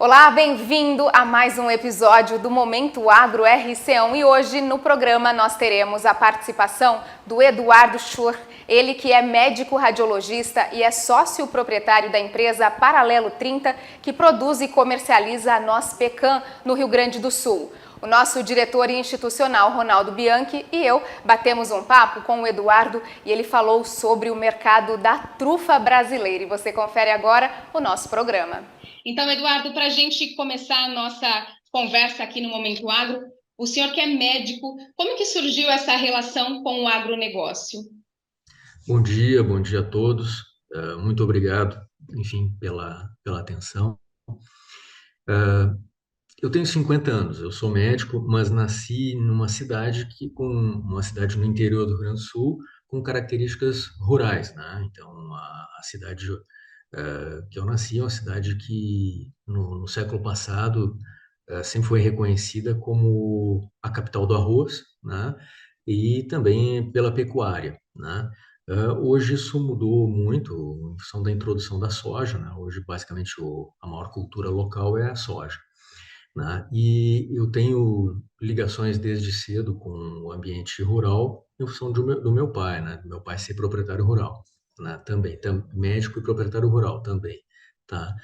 Olá, bem-vindo a mais um episódio do Momento Agro RC1 e hoje no programa nós teremos a participação do Eduardo Schur, ele que é médico radiologista e é sócio proprietário da empresa Paralelo 30, que produz e comercializa a Nospecan no Rio Grande do Sul. O nosso diretor institucional, Ronaldo Bianchi, e eu batemos um papo com o Eduardo e ele falou sobre o mercado da trufa brasileira. E você confere agora o nosso programa. Então, Eduardo, para a gente começar a nossa conversa aqui no Momento Agro, o senhor que é médico, como que surgiu essa relação com o agronegócio? Bom dia a todos. Muito obrigado, enfim, pela atenção. Eu tenho 50 anos, eu sou médico, mas nasci numa cidade uma cidade no interior do Rio Grande do Sul, com características rurais, né? Então, a cidade que eu nasci é uma cidade que no século passado sempre foi reconhecida como a capital do arroz, né? E também pela pecuária, né? Hoje isso mudou muito em função da introdução da soja, né? Hoje, basicamente, a maior cultura local é a soja, né? E eu tenho ligações desde cedo com o ambiente rural em função do meu pai, né? Do meu pai ser proprietário rural, né? Também, médico e proprietário rural também, tá?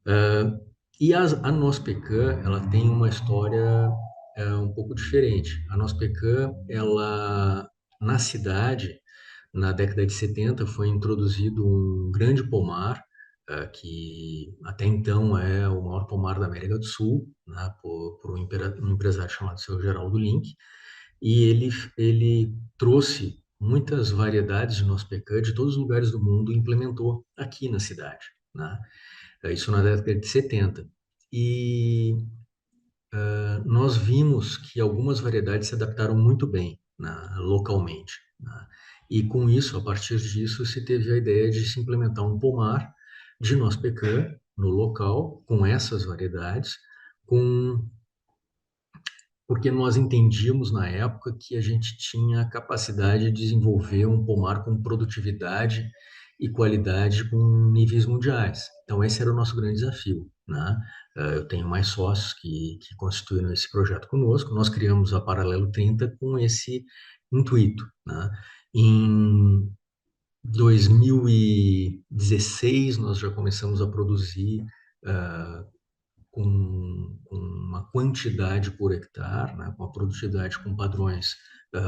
Ah, a Nospecan, ela tem uma história um pouco diferente. A Nospecan, ela, na cidade, na década de 70, foi introduzido um grande pomar, que até então é o maior pomar da América do Sul, né, por um empresário chamado seu Geraldo Link, e ele trouxe muitas variedades de Nospecan de todos os lugares do mundo e implementou aqui na cidade, né? Isso na década de 70. E nós vimos que algumas variedades se adaptaram muito bem, né, localmente, né? E com isso, a partir disso, se teve a ideia de se implementar um pomar de noz pecan no local, com essas variedades, com porque nós entendíamos na época que a gente tinha a capacidade de desenvolver um pomar com produtividade e qualidade com níveis mundiais. Então, esse era o nosso grande desafio, né? Eu tenho mais sócios que constituíram esse projeto conosco. Nós criamos a Paralelo 30 com esse intuito, né? Em 2016, nós já começamos a produzir uh, com uma quantidade por hectare, né, com a produtividade com padrões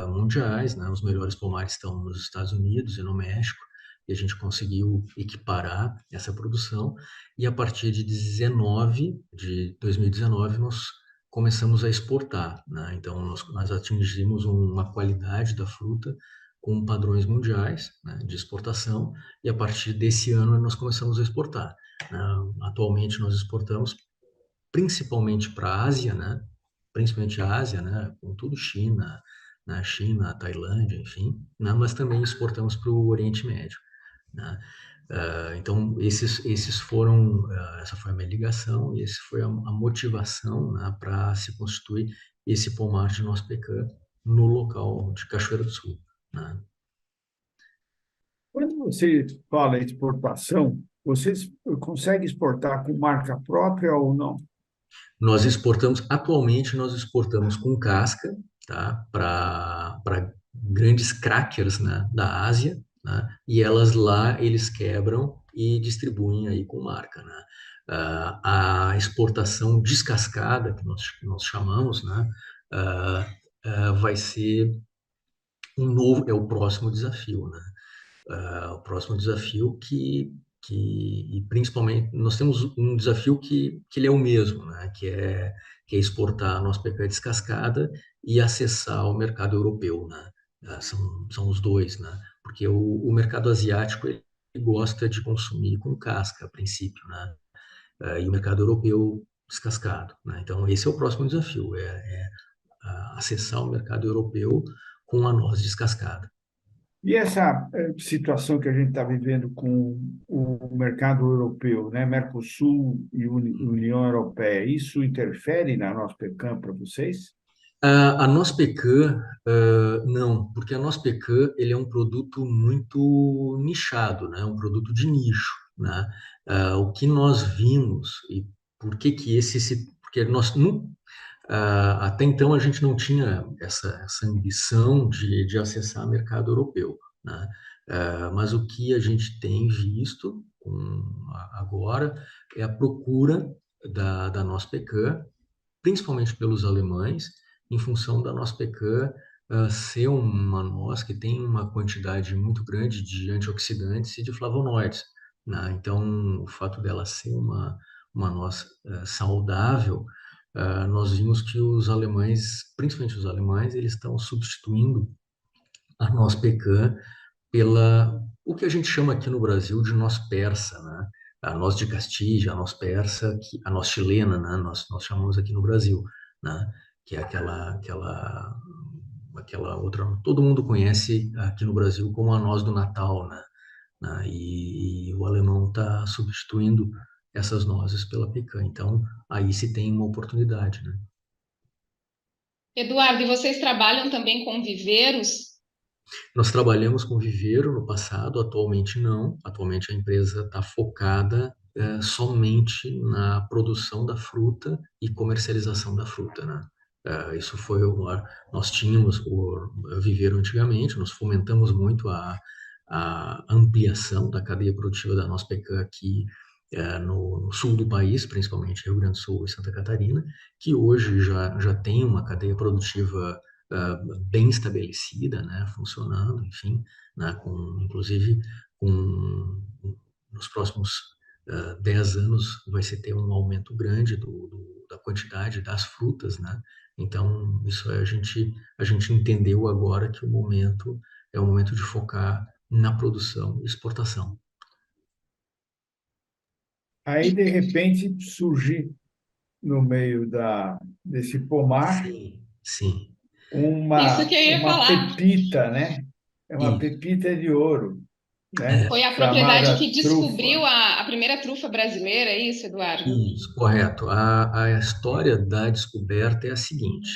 mundiais, né, os melhores pomares estão nos Estados Unidos e no México, e a gente conseguiu equiparar essa produção, e a partir de 2019, nós começamos a exportar, né? Então, nós atingimos uma qualidade da fruta com padrões mundiais, né, de exportação, e a partir desse ano nós começamos a exportar, né? Atualmente nós exportamos principalmente para a Ásia, né? Principalmente a Ásia, né? Com tudo China, né? China, Tailândia, enfim, né? Mas também exportamos para o Oriente Médio, né? Então esses foram essa foi a minha ligação e esse foi a motivação, né, para se constituir esse pomar de noz pecan no local de Cachoeira do Sul, né? Quando você fala em exportação, vocês conseguem exportar com marca própria ou não? Atualmente nós exportamos com casca, tá? Para grandes crackers, né, da Ásia, né? E elas lá eles quebram e distribuem aí com marca, né? A exportação descascada, que nós chamamos, né? Vai ser é o próximo desafio, né? O próximo desafio e principalmente nós temos um desafio que ele é o mesmo, né? Que é exportar a nossa pecuária descascada e acessar o mercado europeu, né? São os dois, né? Porque o mercado asiático ele gosta de consumir com casca a princípio, né? E o mercado europeu descascado, né? Então esse é o próximo desafio, acessar o mercado europeu com a noz descascada. E essa situação que a gente está vivendo com o mercado europeu, né, Mercosul e União Europeia, isso interfere na nossa pecan para vocês? A noz pecan, não, porque a noz pecan ele é um produto muito nichado, né? Um produto de nicho, né? O que nós vimos, e por que que porque nós até então a gente não tinha essa ambição de acessar mercado europeu, né? Mas o que a gente tem visto agora é a procura da nossa pecan, principalmente pelos alemães, em função da noz pecan ser uma noz que tem uma quantidade muito grande de antioxidantes e de flavonoides, né? Então, o fato dela ser uma noz saudável, nós vimos que os alemães, principalmente os alemães, eles estão substituindo a noz pecan pela o que a gente chama aqui no Brasil de noz persa, né? A noz de Castilha, a noz persa, a noz chilena, né? Nós chamamos aqui no Brasil, né? Que é aquela outra, todo mundo conhece aqui no Brasil como a noz do Natal, né? E o alemão está substituindo essas nozes pela pecan. Então, aí se tem uma oportunidade, né? Eduardo, e vocês trabalham também com viveiros? Nós trabalhamos com viveiro no passado, atualmente não. Atualmente a empresa está focada somente na produção da fruta e comercialização da fruta, né? Isso foi nós tínhamos o viveiro antigamente, nós fomentamos muito a ampliação da cadeia produtiva da nossa pecan aqui no sul do país, principalmente Rio Grande do Sul e Santa Catarina, que hoje já tem uma cadeia produtiva bem estabelecida, né, funcionando, enfim, né, inclusive com, nos próximos 10 anos vai se ter um aumento grande da quantidade das frutas, né? Então, isso a gente entendeu agora que o momento é o momento de focar na produção e exportação. Aí, de repente, surge no meio desse pomar Sim, sim. Isso que eu ia uma falar. pepita, né? É uma Isso. pepita de ouro, né? Foi a propriedade Chamada que descobriu trufa. a primeira trufa brasileira, é isso, Eduardo? Isso, correto. A história da descoberta é a seguinte: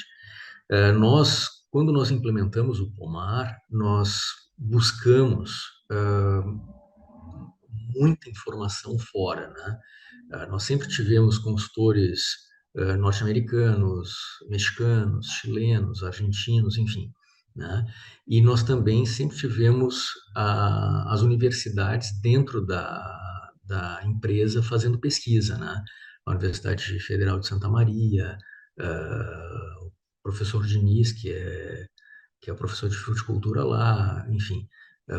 quando nós implementamos o pomar, nós buscamos muita informação fora, né? Nós sempre tivemos consultores norte-americanos, mexicanos, chilenos, argentinos, enfim, né? E nós também sempre tivemos as universidades dentro da empresa fazendo pesquisa, né? A Universidade Federal de Santa Maria, o professor Diniz, que é o professor de fruticultura lá, enfim,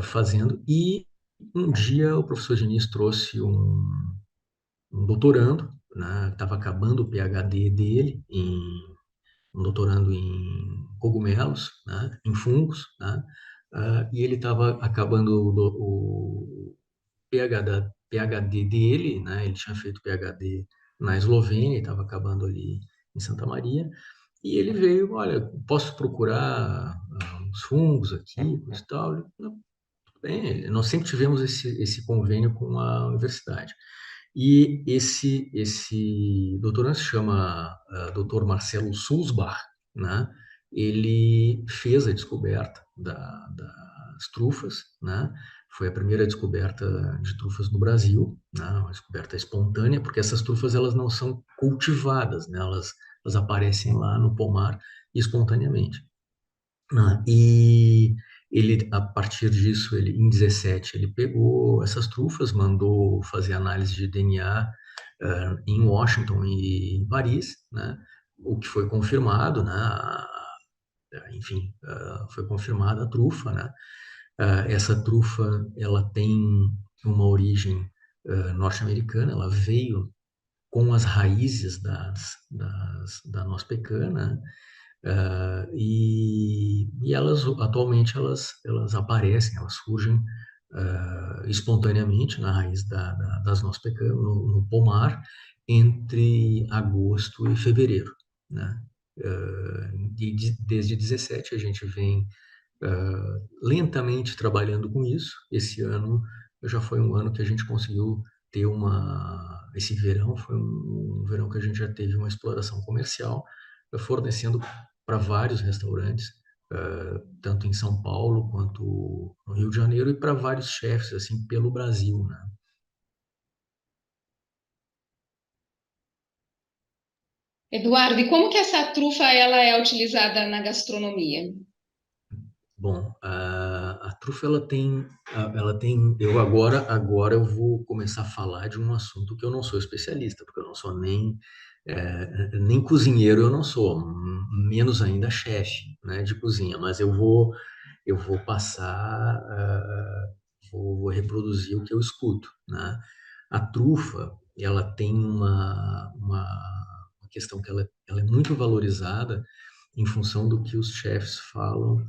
fazendo. E um dia o professor Diniz trouxe um doutorando, né? Estava acabando o PhD dele, um doutorando em cogumelos, né? Em fungos, né? E ele estava acabando o PhD dele, né? Ele tinha feito PhD na Eslovênia, estava acabando ali em Santa Maria, e ele veio, olha, posso procurar os fungos aqui, coisa e tal. Bem, nós sempre tivemos esse convênio com a universidade. E esse doutorando se chama Dr. Marcelo Sulzbach, né? Ele fez a descoberta das trufas, né? Foi a primeira descoberta de trufas no Brasil, né? Uma descoberta espontânea, porque essas trufas elas não são cultivadas, né? Elas aparecem lá no pomar espontaneamente. E ele, a partir disso, em 17, ele pegou essas trufas, mandou fazer análise de DNA em Washington e em Paris, né? O que foi confirmado, né? Enfim, foi confirmada a trufa, né? Essa trufa, ela tem uma origem norte-americana, ela veio com as raízes da noz pecan, né? E elas atualmente elas aparecem, elas surgem espontaneamente na raiz das nossas pecan no pomar entre agosto e fevereiro, né? Desde 17 a gente vem lentamente trabalhando com isso. Esse ano já foi um ano que a gente conseguiu ter esse verão foi um verão que a gente já teve uma exploração comercial, fornecendo para vários restaurantes, tanto em São Paulo quanto no Rio de Janeiro, e para vários chefes assim pelo Brasil, né? Eduardo, e como que essa trufa ela é utilizada na gastronomia? Bom, a trufa ela tem, eu agora eu vou começar a falar de um assunto que eu não sou especialista, porque eu não sou nem cozinheiro, eu não sou, menos ainda chefe, né, de cozinha, mas eu vou passar, vou reproduzir o que eu escuto, né? A trufa, ela tem uma questão que ela é muito valorizada em função do que os chefs falam,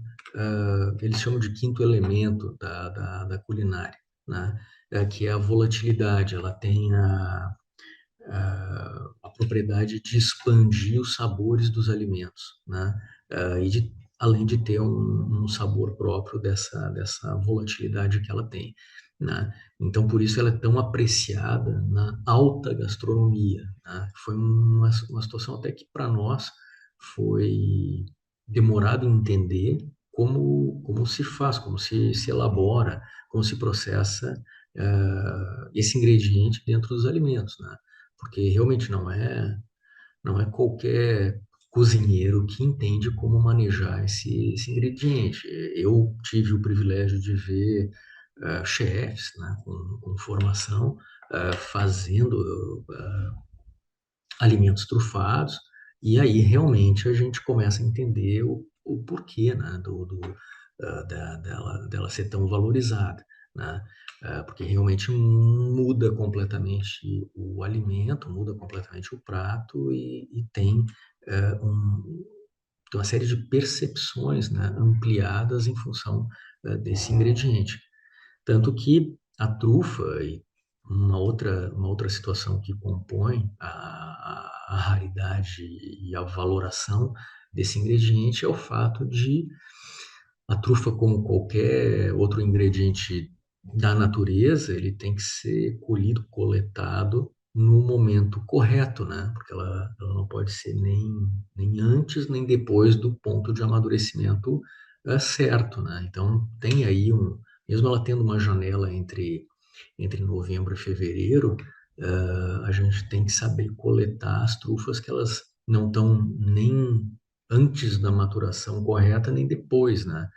eles chamam de quinto elemento da culinária, né? Que é a volatilidade. Ela tem a propriedade de expandir os sabores dos alimentos, né? Além de ter um sabor próprio dessa volatilidade que ela tem, né? Então, por isso ela é tão apreciada na alta gastronomia, né? Foi uma situação até que para nós foi demorado em entender como se faz, como se elabora, como se processa esse ingrediente dentro dos alimentos, né? Porque realmente não é qualquer cozinheiro que entende como manejar esse ingrediente. Eu tive o privilégio de ver chefs, né, com formação fazendo alimentos trufados, e aí realmente a gente começa a entender o porquê, né, dela ser tão valorizada, né? Porque realmente muda completamente o alimento, muda completamente o prato e tem uma série de percepções, né, ampliadas em função desse ingrediente. Tanto que a trufa e uma outra situação que compõe a raridade e a valoração desse ingrediente é o fato de a trufa, como qualquer outro ingrediente da natureza, ele tem que ser colhido, coletado no momento correto, né? Porque ela não pode ser nem antes nem depois do ponto de amadurecimento certo, né? Então, tem aí mesmo ela tendo uma janela entre novembro e fevereiro, a gente tem que saber coletar as trufas que elas não estão nem antes da maturação correta, nem depois, né?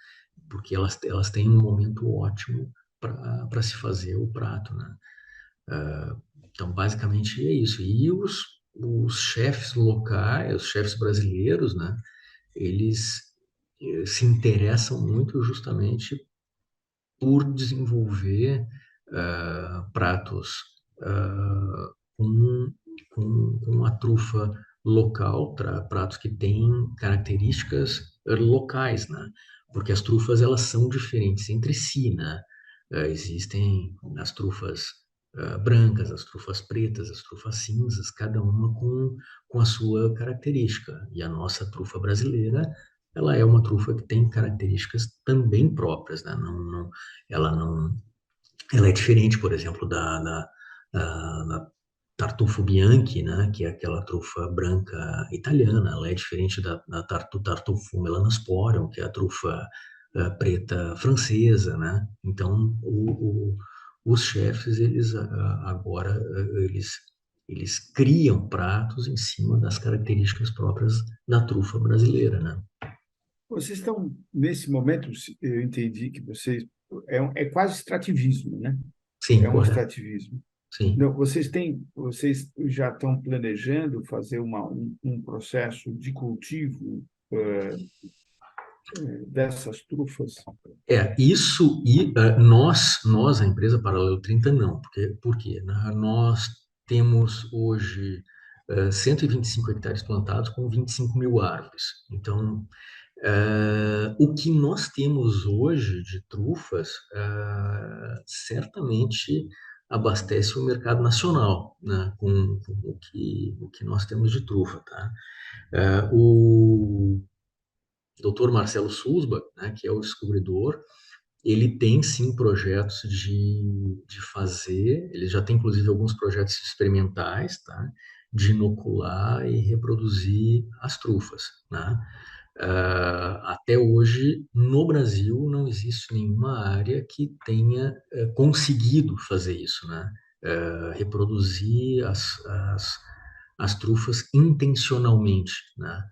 Porque elas têm um momento ótimo para se fazer o prato, né? Então, basicamente é isso. E os chefes locais, os chefes brasileiros, né? Eles se interessam muito justamente por desenvolver pratos com, com a trufa local, pratos que têm características locais, né? Porque as trufas elas são diferentes entre si, né? Existem as trufas brancas, as trufas pretas, as trufas cinzas, cada uma com a sua característica. E a nossa trufa brasileira, ela é uma trufa que tem características também próprias, né? Ela não, ela é diferente, por exemplo, da Tartufo Bianchi, né, que é aquela trufa branca italiana. Ela é diferente do Tartufo Melanosporum, que é a trufa preta francesa, né? Então, os chefes, eles agora eles criam pratos em cima das características próprias da trufa brasileira, né? Vocês estão, nesse momento, eu entendi que vocês. É quase extrativismo, né? Sim, É um correto. extrativismo. Sim. Não, vocês já estão planejando fazer um processo de cultivo dessas trufas? Isso e nós, a empresa Paralelo 30 não, porque, por quê? Nós temos hoje 125 hectares plantados com 25 mil árvores. Então, o que nós temos hoje de trufas certamente abastece o mercado nacional, né, com o que nós temos de trufa, tá? O Dr. Marcelo Sulzbach, né, que é o descobridor, ele tem sim projetos de fazer, ele já tem inclusive alguns projetos experimentais, tá? De inocular e reproduzir as trufas, né? Até hoje, no Brasil, não existe nenhuma área que tenha conseguido fazer isso, né? Reproduzir as trufas intencionalmente, né?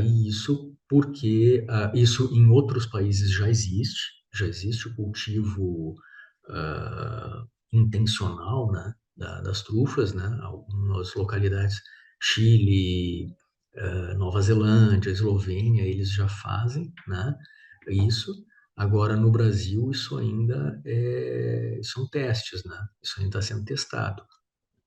E isso porque isso em outros países já existe o cultivo intencional, né, das trufas, né? Algumas localidades, Chile, Nova Zelândia, Eslovênia, eles já fazem, né, isso. Agora, no Brasil, isso ainda são testes, né? Isso ainda está sendo testado.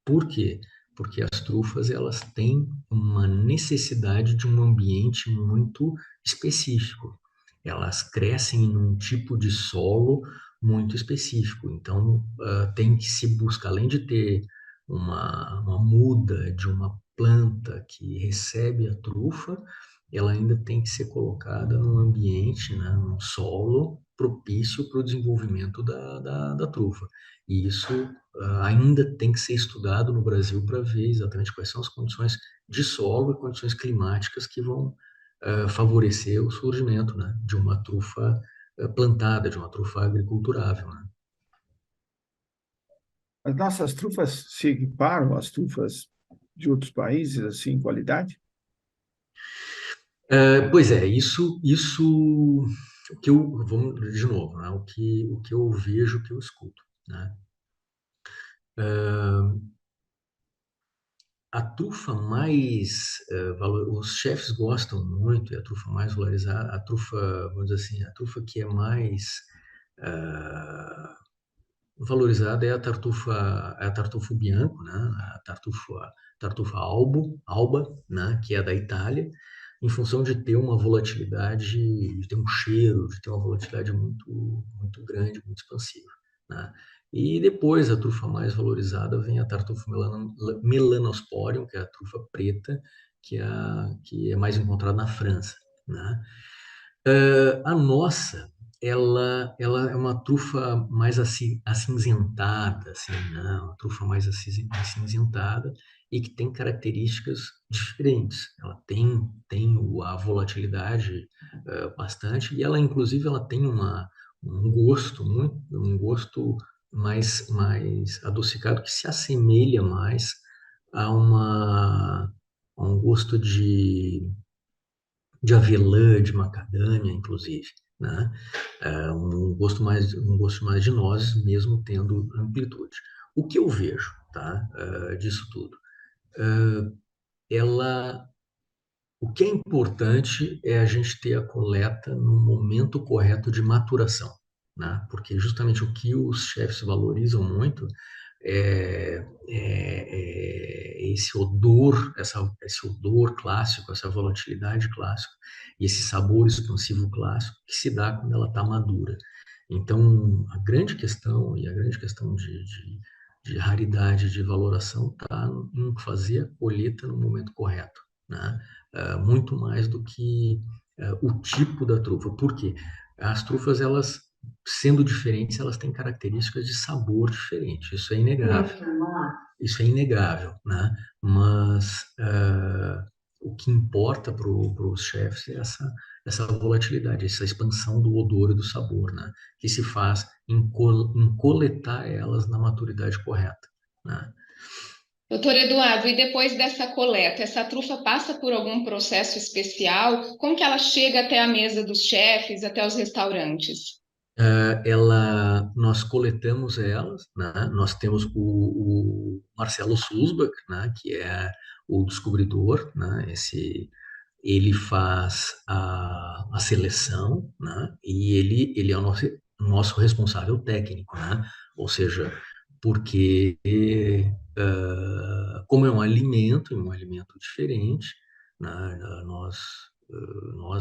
Por quê? Porque as trufas elas têm uma necessidade de um ambiente muito específico. Elas crescem em um tipo de solo muito específico. Então, tem que se buscar, além de ter uma muda de uma planta que recebe a trufa, ela ainda tem que ser colocada num ambiente, né, num solo propício para o desenvolvimento da trufa. E isso ainda tem que ser estudado no Brasil para ver exatamente quais são as condições de solo e condições climáticas que vão favorecer o surgimento, né, de uma trufa plantada, de uma trufa agriculturável, né? As nossas trufas se equiparam às trufas de outros países, assim, em qualidade? Pois é, isso o que eu, vamos de novo, né, o que eu vejo, o que eu escuto, né? A trufa mais, os chefes gostam muito, e a trufa mais valorizada, a trufa, vamos dizer assim, a trufa que é mais eh, valorizada é a tartufo bianco, né? Tartufa alba, né? Que é da Itália, em função de ter uma volatilidade, de ter um cheiro, de ter uma volatilidade muito grande, muito expansiva, né? E depois a trufa mais valorizada vem a Tartufo melanosporium, que é a trufa preta, que é mais encontrada na França, né? A nossa, ela é uma trufa mais acinzentada, assim, né? Uma trufa mais acinzentada e que tem características diferentes. Ela tem a volatilidade bastante e ela, inclusive, ela tem um gosto mais adocicado que se assemelha mais a a um gosto de avelã, de macadâmia, inclusive, né? Um gosto mais de nozes, mesmo tendo amplitude. O que eu vejo, tá? Disso tudo, ela, o que é importante é a gente ter a coleta no momento correto de maturação, né? Porque justamente o que os chefs valorizam muito é esse odor clássico, essa volatilidade clássica e esse sabor expansivo clássico que se dá quando ela está madura. Então, a grande questão e a grande questão de raridade, de valoração, está em fazer a colheita no momento correto, né? Muito mais do que o tipo da trufa. Por quê? As trufas, elas sendo diferentes, elas têm características de sabor diferente. Isso é inegável. Isso é inegável, né? Mas o que importa para os chefs é essa volatilidade, essa expansão do odor e do sabor, né? Que se faz em coletar elas na maturidade correta, né? Doutor Eduardo, e depois dessa coleta, essa trufa passa por algum processo especial? Como que ela chega até a mesa dos chefes, até os restaurantes? Nós coletamos elas, né? Nós temos o Marcelo Sulzbach, né? Que é o descobridor, né? Ele faz a seleção, né? E ele é o nosso responsável técnico, né? Ou seja, porque como é um alimento diferente, né? Nós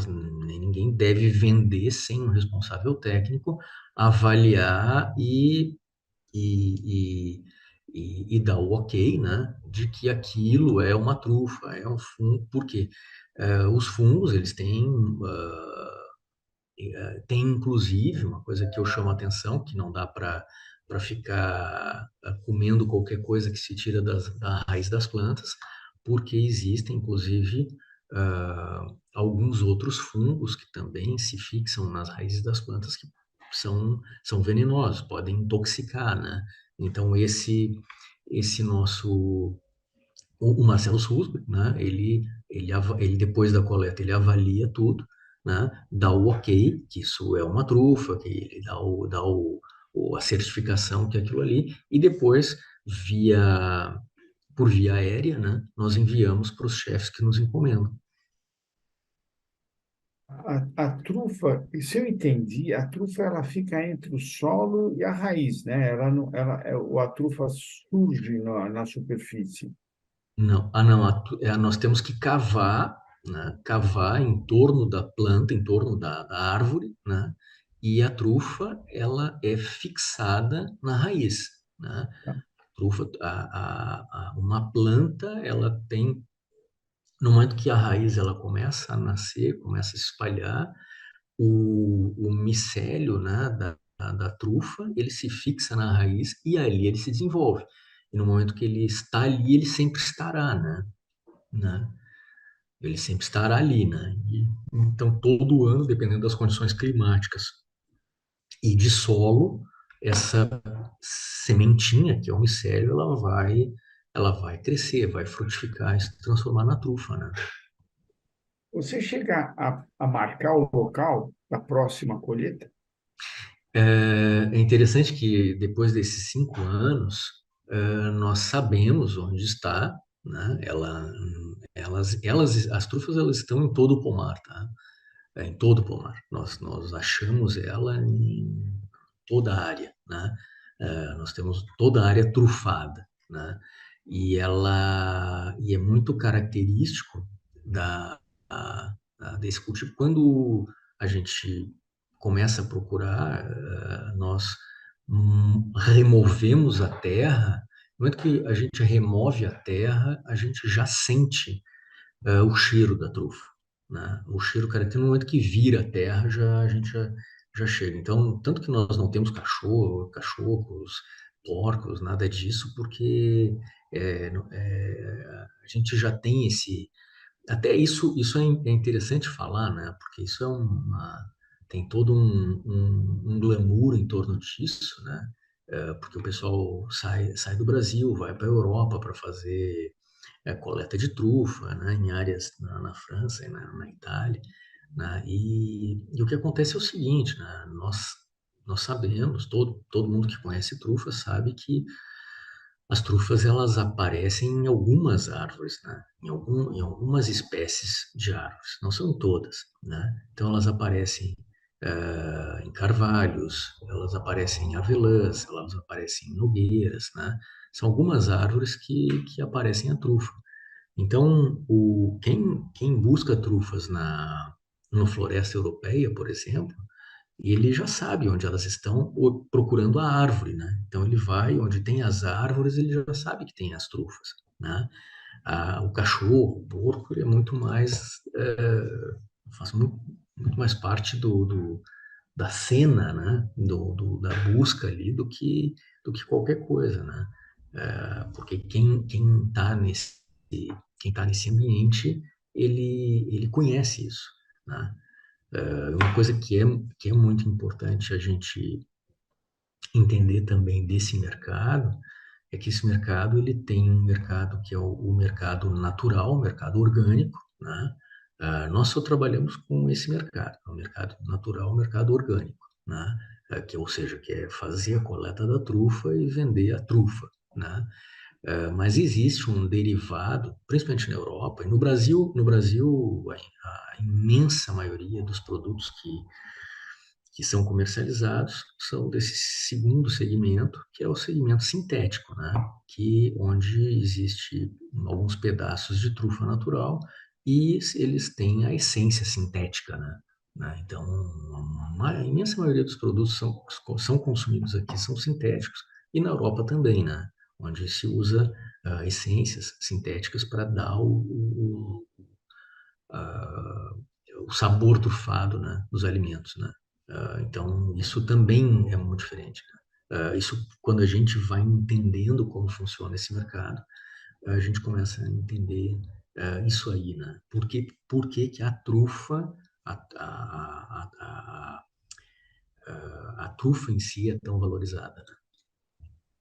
nem ninguém deve vender sem um responsável técnico avaliar e, e dar o ok, né, de que aquilo é uma trufa, é um fungo, porque os fungos, eles têm, tem inclusive uma coisa que eu chamo a atenção, que não dá para ficar comendo qualquer coisa que se tira da raiz das plantas, porque existem, inclusive, alguns outros fungos que também se fixam nas raízes das plantas que são venenosos, podem intoxicar, né? Então, esse nosso o Marcelo Susberg, né, ele depois da coleta, ele avalia tudo, né, dá o ok, que isso é uma trufa, que ele a certificação que é aquilo ali, e depois, por via aérea, né, nós enviamos para os chefes que nos encomendam. A trufa, se eu entendi, a trufa ela fica entre o solo e a raiz, né? Ela não, a trufa surge na superfície. Não, não, nós temos que cavar, né, cavar em torno da planta, em torno da árvore, né, e a trufa, ela é fixada na raiz, né. Trufa, uma planta, ela tem, no momento que a raiz ela começa a nascer, começa a se espalhar, o micélio, né, da trufa, ele se fixa na raiz e ali ele se desenvolve. E no momento que ele está ali, ele sempre estará, né? Ele sempre estará ali, né? Então, todo ano, dependendo das condições climáticas e de solo, essa sementinha, que é o micélio, ela vai crescer, vai frutificar e se transformar na trufa, né? Você chega a marcar o local da próxima colheita? É interessante que depois desses 5 anos, nós sabemos onde está, né? As trufas, elas estão em todo o pomar, tá? Em todo o pomar. Nós achamos ela em toda a área, né? Nós temos toda a área trufada, né? E é muito característico desse cultivo. Quando a gente começa a procurar, nós removemos a terra. No momento que a gente remove a terra, a gente já sente o cheiro da trufa, né? O cheiro característico, no momento que vira a terra, a gente já chega. Então, tanto que nós não temos cachorros, porcos, nada disso, porque a gente já tem esse. Até isso é interessante falar, né? Porque isso tem todo um glamour em torno disso, né? Porque o pessoal sai do Brasil, vai para a Europa para fazer coleta de trufa, né, em áreas na França e na Itália, né, e o que acontece é o seguinte, né, nós sabemos, todo mundo que conhece trufa sabe que as trufas elas aparecem em algumas árvores, né, em algumas espécies de árvores, não são todas, né, então elas aparecem em carvalhos, elas aparecem em avelãs, elas aparecem em nogueiras, né, são algumas árvores que aparecem a trufa. Então, quem busca trufas na floresta europeia, por exemplo, ele já sabe onde elas estão procurando a árvore, né? Então, ele vai onde tem as árvores, ele já sabe que tem as trufas, né? O cachorro, o porco, ele é muito mais, faz muito mais parte da cena, né? Da busca ali do que qualquer coisa, né? Porque quem tá nesse ambiente, ele conhece isso, né? Uma coisa que é muito importante a gente entender também desse mercado é que esse mercado ele tem um mercado que é o mercado natural, o mercado orgânico, né? Nós só trabalhamos com esse mercado, o mercado natural, o mercado orgânico, né? Ou seja, que é fazer a coleta da trufa e vender a trufa, né? Mas existe um derivado, principalmente na Europa e no Brasil a imensa maioria dos produtos que são comercializados são desse segundo segmento, que é o segmento sintético, né? Onde existe alguns pedaços de trufa natural e eles têm a essência sintética, né? Então, a imensa maioria dos produtos são consumidos aqui são sintéticos e na Europa também, né? Onde se usa essências sintéticas para dar ah, o sabor trufado, né, dos alimentos, né? Então, isso também é muito diferente, né? Isso, quando a gente vai entendendo como funciona esse mercado, a gente começa a entender isso aí, né? Por que que a trufa, a, a, a, a trufa em si é tão valorizada, né?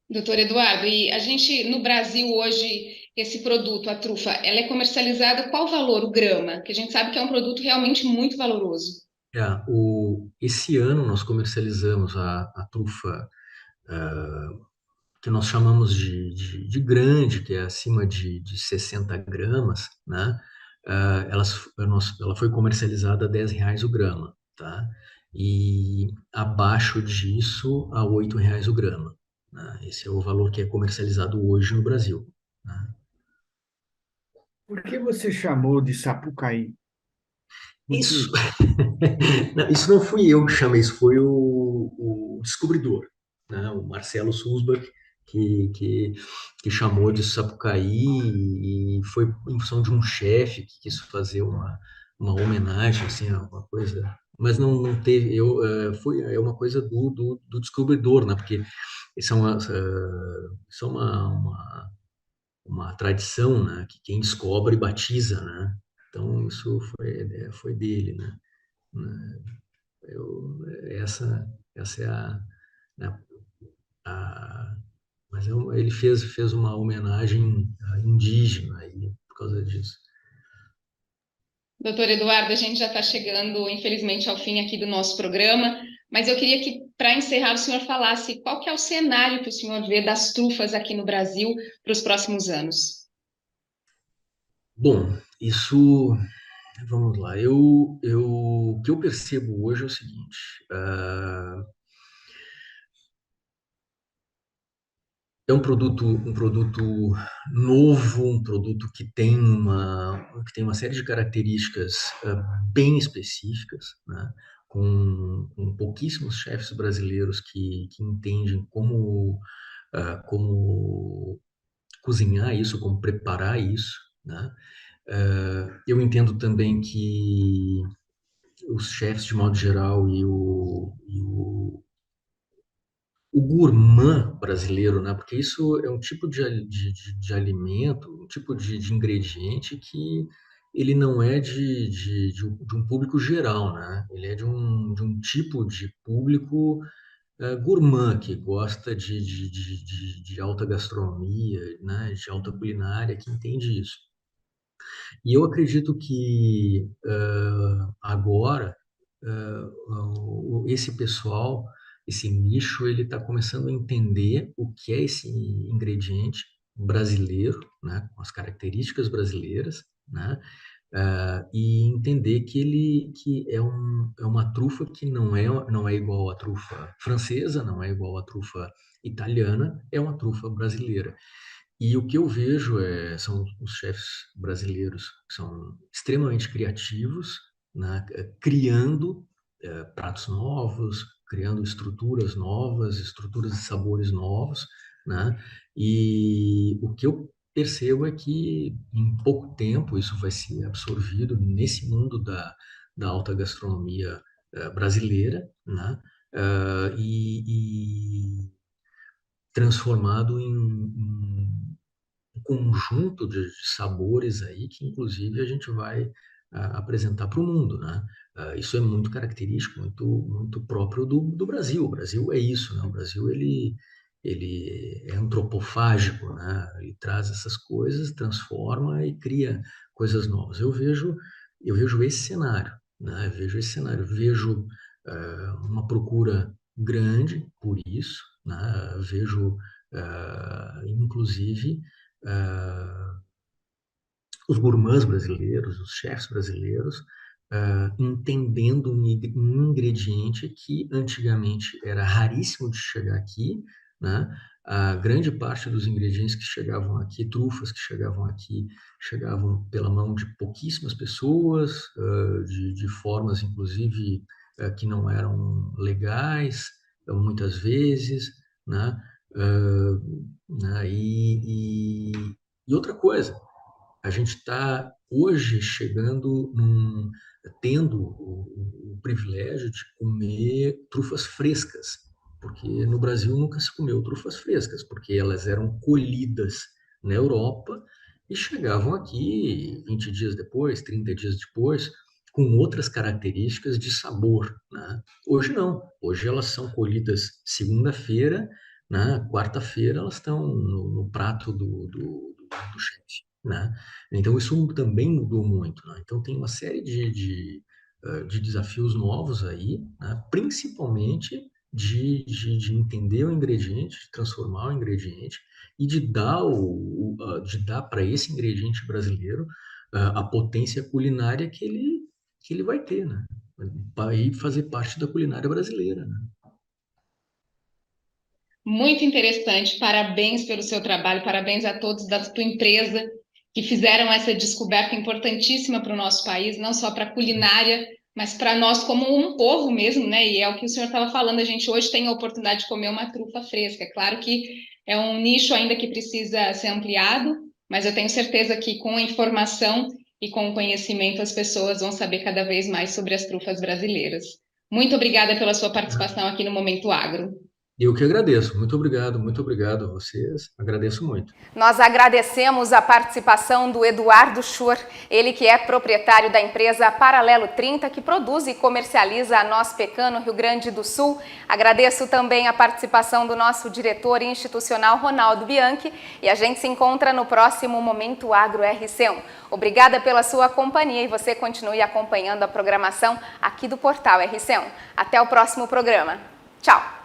Doutor Eduardo, e a gente, no Brasil hoje, esse produto, a trufa, ela é comercializada qual valor, o grama? Que a gente sabe que é um produto realmente muito valoroso. Esse ano nós comercializamos a trufa que nós chamamos de grande, que é acima de 60 gramas, né? Ela foi comercializada a R$ 10 o grama, tá? E abaixo disso, a R$ 8 o grama, né? Esse é o valor que é comercializado hoje no Brasil, né? Por que você chamou de Sapucaí? Por Isso, quê? não, isso não fui eu que chamei, isso foi o descobridor, né? O Marcelo Sulzbach, que, que, que chamou de Sapucaí e foi em função de um chefe que quis fazer uma homenagem, assim, a uma coisa, mas não teve, é uma coisa do descobridor, né? Porque isso é uma tradição, né? Que quem descobre batiza, né? Então, isso foi dele, né? Né? Essa é né, a mas ele fez uma homenagem indígena aí, por causa disso. Doutor Eduardo, a gente já está chegando, infelizmente, ao fim aqui do nosso programa, mas eu queria que, para encerrar, o senhor falasse qual que é o cenário que o senhor vê das trufas aqui no Brasil para os próximos anos. Bom, vamos lá. O que eu percebo hoje é o seguinte: é um produto novo, um produto que tem uma série de características bem específicas, né? Com pouquíssimos chefes brasileiros que entendem como cozinhar isso, como preparar isso, né? Eu entendo também que os chefes, de modo geral, o gourmand brasileiro, né? Porque isso é um tipo de alimento, um tipo de ingrediente que ele não é de um público geral, né? Ele é de um tipo de público gourmand, que gosta de alta gastronomia, né? De alta culinária, que entende isso. E eu acredito que agora esse pessoal, esse nicho, ele está começando a entender o que é esse ingrediente brasileiro, né, com as características brasileiras, né, e entender que é uma trufa que não é igual à trufa francesa, não é igual à trufa italiana, é uma trufa brasileira. E o que eu vejo são os chefes brasileiros que são extremamente criativos, né, criando pratos novos, criando estruturas novas, estruturas de sabores novos, né? E o que eu percebo é que em pouco tempo isso vai ser absorvido nesse mundo da alta gastronomia brasileira, né? E transformado em um conjunto de sabores aí que, inclusive, a gente vai apresentar para o mundo, né? Isso é muito característico, muito próprio do Brasil. O Brasil é isso, né? O Brasil, ele é antropofágico, né? Ele traz essas coisas, transforma e cria coisas novas. Eu vejo esse cenário, né? Eu vejo esse cenário, vejo uma procura grande por isso, né? Vejo, inclusive, ah, os gourmands brasileiros, os chefs brasileiros, entendendo um ingrediente que antigamente era raríssimo de chegar aqui, né? A grande parte dos ingredientes que chegavam aqui, trufas que chegavam aqui, chegavam pela mão de pouquíssimas pessoas, de formas, inclusive, que não eram legais, muitas vezes, né? Ah, né? E outra coisa, a gente está hoje tendo o privilégio de comer trufas frescas, porque no Brasil nunca se comeu trufas frescas, porque elas eram colhidas na Europa e chegavam aqui 20 dias depois, 30 dias depois, com outras características de sabor, né? Hoje não. Hoje elas são colhidas segunda-feira, na quarta-feira elas estão no prato do chefe, né? Então isso também mudou muito, né? Então tem uma série de desafios novos aí, né? Principalmente de entender o ingrediente, de transformar o ingrediente e de dar para esse ingrediente brasileiro a potência culinária que ele vai ter, né? Vai fazer parte da culinária brasileira, né? Muito interessante, parabéns pelo seu trabalho, parabéns a todos da tua empresa que fizeram essa descoberta importantíssima para o nosso país, não só para a culinária, mas para nós como um povo mesmo, né? E é o que o senhor estava falando, a gente hoje tem a oportunidade de comer uma trufa fresca. É claro que é um nicho ainda que precisa ser ampliado, mas eu tenho certeza que com a informação e com o conhecimento as pessoas vão saber cada vez mais sobre as trufas brasileiras. Muito obrigada pela sua participação aqui no Momento Agro. Eu que agradeço. Muito obrigado a vocês. Agradeço muito. Nós agradecemos a participação do Eduardo Schur, ele que é proprietário da empresa Paralelo 30, que produz e comercializa a Noz Pecan no Rio Grande do Sul. Agradeço também a participação do nosso diretor institucional, Ronaldo Bianchi, e a gente se encontra no próximo Momento Agro RC1. Obrigada pela sua companhia e você continue acompanhando a programação aqui do portal RC1. Até o próximo programa. Tchau!